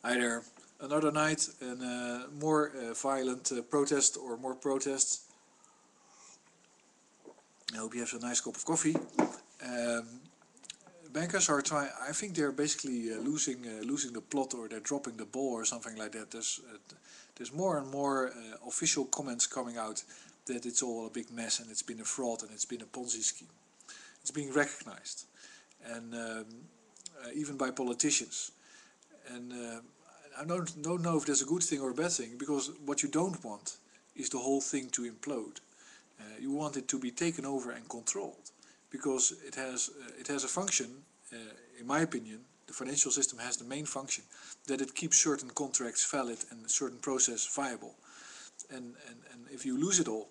either another night and more violent protest or more protests. I hope you have a nice cup of coffee. Bankers are trying. I think they're basically losing the plot, or they're dropping the ball, or something like that. There's more and more official comments coming out that it's all a big mess and it's been a fraud and it's been a Ponzi scheme. It's being recognized, and even by politicians. And I don't know if that's a good thing or a bad thing, because what you don't want is the whole thing to implode. You want it to be taken over and controlled, because it has a function. In my opinion, the financial system has the main function that it keeps certain contracts valid and a certain process viable. And if you lose it all,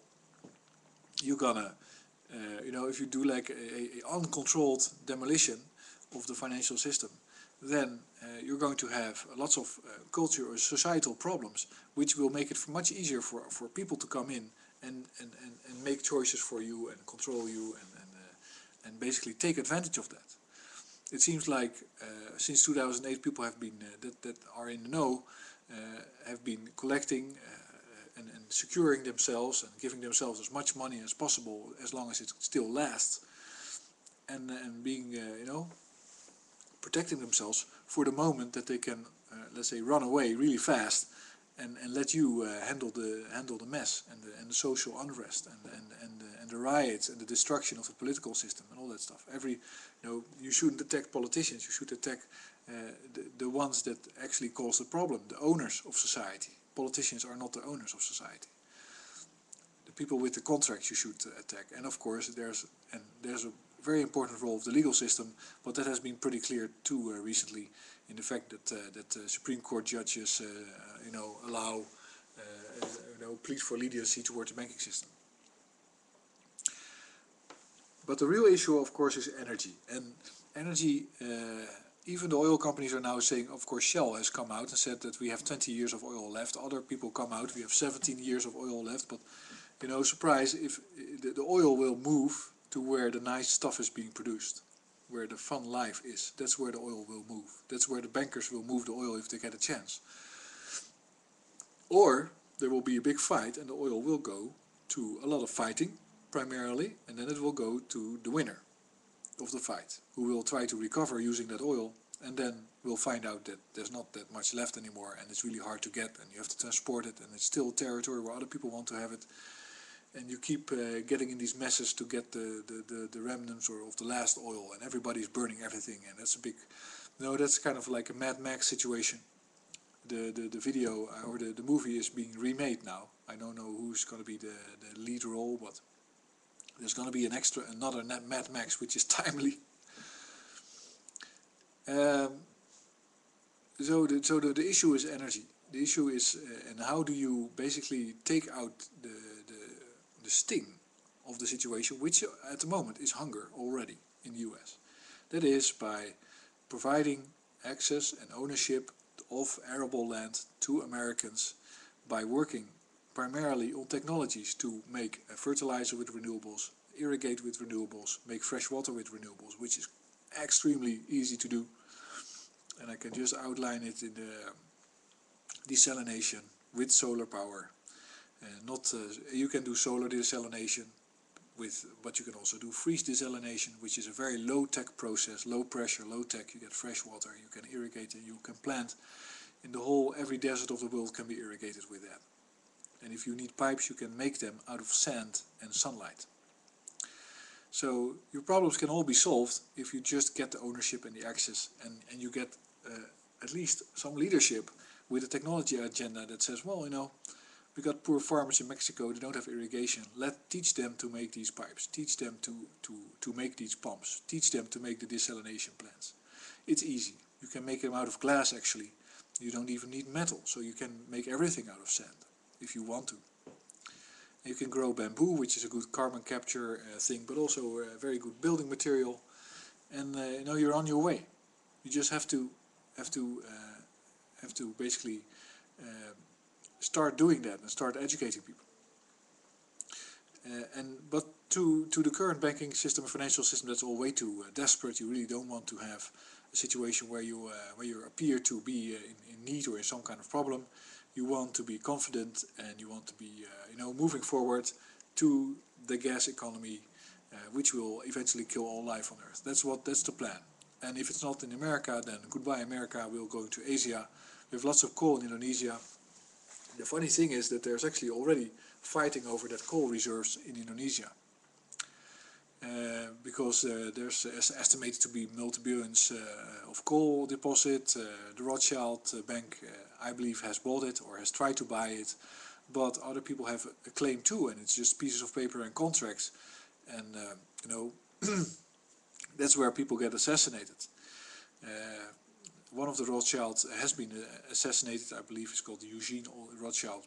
you're gonna, if you do like a uncontrolled demolition of the financial system, then you're going to have lots of culture or societal problems, which will make it much easier for people to come in and make choices for you and control you and basically take advantage of that. It seems like since 2008 people have been that are in the know have been collecting and securing themselves and giving themselves as much money as possible, as long as it still lasts, and being protecting themselves for the moment that they can let's say run away really fast and let you handle the mess and the social unrest and the riots and the destruction of the political system and all that stuff. You shouldn't attack politicians. You should attack the ones that actually cause the problem, the owners of society. Politicians are not the owners of society. The people with the contracts you should attack. And of course there's a very important role of the legal system, but that has been pretty clear too recently, in the fact that Supreme Court judges allow plead for leniency towards the banking system. But the real issue, of course, is energy. And energy, even the oil companies are now saying, of course, Shell has come out and said that we have 20 years of oil left. Other people come out, we have 17 years of oil left. But, surprise, if the oil will move to where the nice stuff is being produced, where the fun life is. That's where the oil will move. That's where the bankers will move the oil if they get a chance. Or there will be a big fight and the oil will go to a lot of fighting, primarily, and then it will go to the winner of the fight, who will try to recover using that oil, and then we'll find out that there's not that much left anymore and it's really hard to get and you have to transport it and it's still territory where other people want to have it. And you keep getting in these messes to get the remnants or of the last oil, and everybody's burning everything, and that's a big, that's kind of like a Mad Max situation. The video or the movie is being remade now. I don't know who's going to be the lead role, but there's going to be another Mad Max, which is timely. So the issue is energy. The issue is and how do you basically take out the sting of the situation, which at the moment is hunger already in the US. That is by providing access and ownership of arable land to Americans, by working primarily on technologies to make fertilizer with renewables, irrigate with renewables, make fresh water with renewables, which is extremely easy to do. And I can just outline it in the desalination with solar power. You can do solar desalination but you can also do freeze desalination, which is a very low-tech process, low pressure, low tech. You get fresh water, you can irrigate it, you can plant. In every desert of the world can be irrigated with that. And if you need pipes, you can make them out of sand and sunlight. So your problems can all be solved if you just get the ownership and the access, and you get at least some leadership with a technology agenda that says, well, we got poor farmers in Mexico, they don't have irrigation. Teach them to make these pipes, teach them to make these pumps, teach them to make the desalination plants. It's easy. You can make them out of glass actually. You don't even need metal, so you can make everything out of sand if you want to. You can grow bamboo, which is a good carbon capture thing, but also a very good building material. And you're on your way. You just have to basically start doing that and start educating people. But to the current banking system and financial system, that's all way too desperate. You really don't want to have a situation where you appear to be in need or in some kind of problem, you want to be confident and you want to be moving forward to the gas economy, which will eventually kill all life on Earth. That's the plan. And if it's not in America, then goodbye America, we'll go to Asia. We have lots of coal in Indonesia. The funny thing is that there's actually already fighting over that coal reserves in Indonesia. Because there's estimated to be multi-billions of coal deposit. The Rothschild Bank, I believe, has bought it or has tried to buy it, but other people have a claim too, and it's just pieces of paper and contracts, and that's where people get assassinated. One of the Rothschilds has been assassinated, I believe it's called Eugene Rothschild,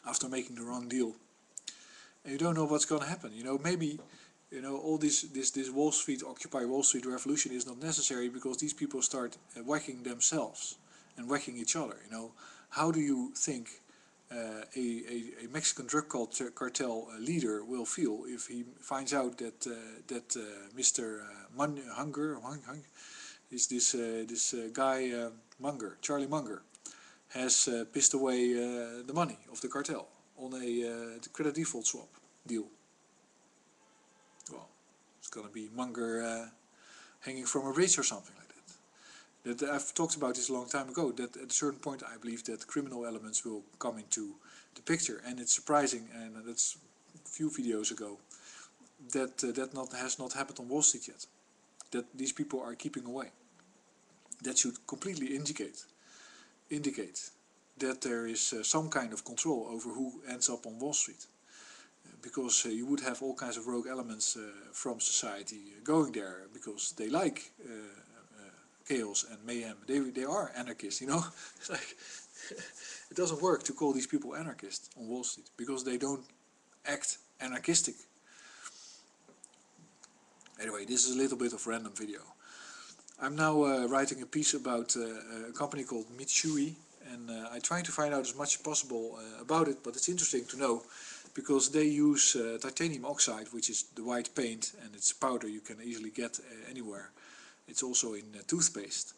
after making the wrong deal. And you don't know what's going to happen. Maybe all this Wall Street, Occupy Wall Street revolution is not necessary because these people start whacking themselves and whacking each other. How do you think a Mexican drug cartel leader will feel if he finds out that Mr. Hunger is this guy Charlie Munger, has pissed away the money of the cartel on a credit default swap deal? Well, it's going to be Munger hanging from a bridge or something like that. That I've talked about this a long time ago, that at a certain point I believe that criminal elements will come into the picture, and it's surprising, and that's a few videos ago, that has not happened on Wall Street yet, that these people are keeping away. That should completely indicate that there is some kind of control over who ends up on Wall Street. Because you would have all kinds of rogue elements from society going there because they like chaos and mayhem. They are anarchists, It's like it doesn't work to call these people anarchists on Wall Street because they don't act anarchistic. Anyway, this is a little bit of random video. I'm now writing a piece about a company called Mitsui, and I try to find out as much as possible about it, but it's interesting to know because they use titanium oxide, which is the white paint, and it's powder you can easily get anywhere. It's also in toothpaste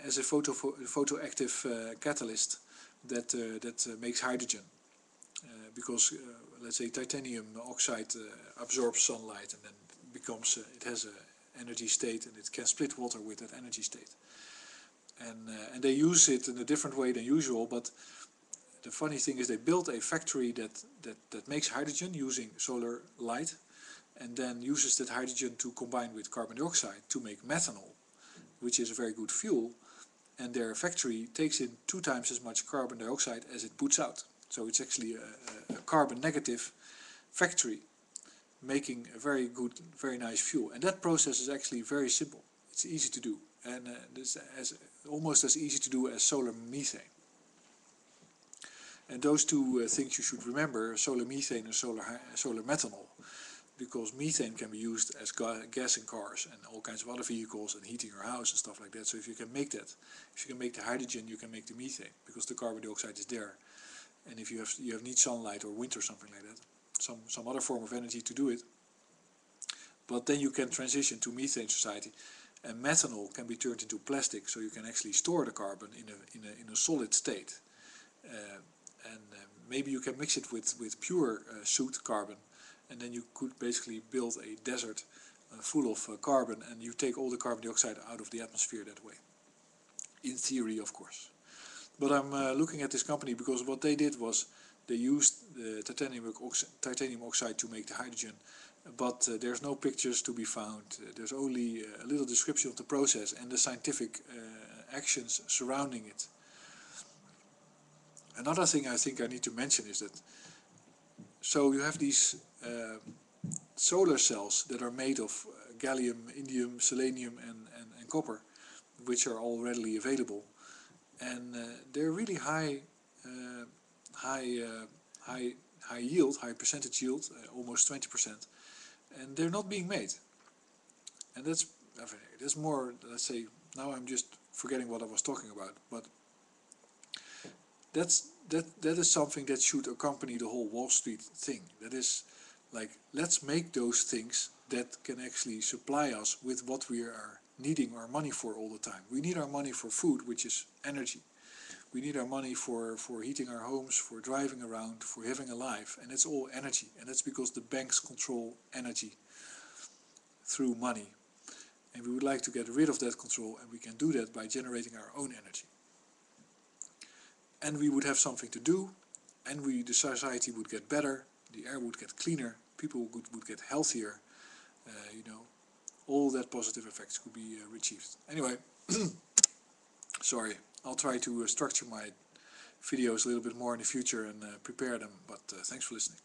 as a photoactive catalyst that makes hydrogen. Because let's say titanium oxide absorbs sunlight and then becomes it has an energy state, and it can split water with that energy state. And they use it in a different way than usual, but the funny thing is they built a factory that makes hydrogen using solar light, and then uses that hydrogen to combine with carbon dioxide to make methanol, which is a very good fuel, and their factory takes in 2 times as much carbon dioxide as it puts out. So it's actually a carbon negative factory making a very good, very nice fuel. And that process is actually very simple. It's easy to do, and this almost as easy to do as solar methane. And those two things you should remember, solar methane and solar methanol, because methane can be used as gas in cars and all kinds of other vehicles and heating your house and stuff like that. So if you can make that, if you can make the hydrogen, you can make the methane, because the carbon dioxide is there. And if you need sunlight or wind or something like that, some other form of energy to do it. But then you can transition to methane society, and methanol can be turned into plastic, so you can actually store the carbon in a solid state. Maybe you can mix it with pure soot carbon, and then you could basically build a desert full of carbon, and you take all the carbon dioxide out of the atmosphere that way. In theory, of course. But I'm looking at this company because what they did was they used the titanium oxide to make the hydrogen, but there's no pictures to be found. There's only a little description of the process and the scientific actions surrounding it. Another thing I think I need to mention is that, so you have these solar cells that are made of gallium, indium, selenium and copper, which are all readily available, and they're really high yield, high percentage yield, almost 20%, and they're not being made. And that's more, let's say, now I'm just forgetting what I was talking about, but that is something that should accompany the whole Wall Street thing. That is like, let's make those things that can actually supply us with what we are needing our money for all the time. We need our money for food, which is energy. We need our money for heating our homes, for driving around, for having a life, and it's all energy. And that's because the banks control energy through money. And we would like to get rid of that control, and we can do that by generating our own energy. And we would have something to do, and the society would get better, the air would get cleaner, people would get healthier, all that positive effects could be achieved. Anyway, sorry, I'll try to structure my videos a little bit more in the future and prepare them, but thanks for listening.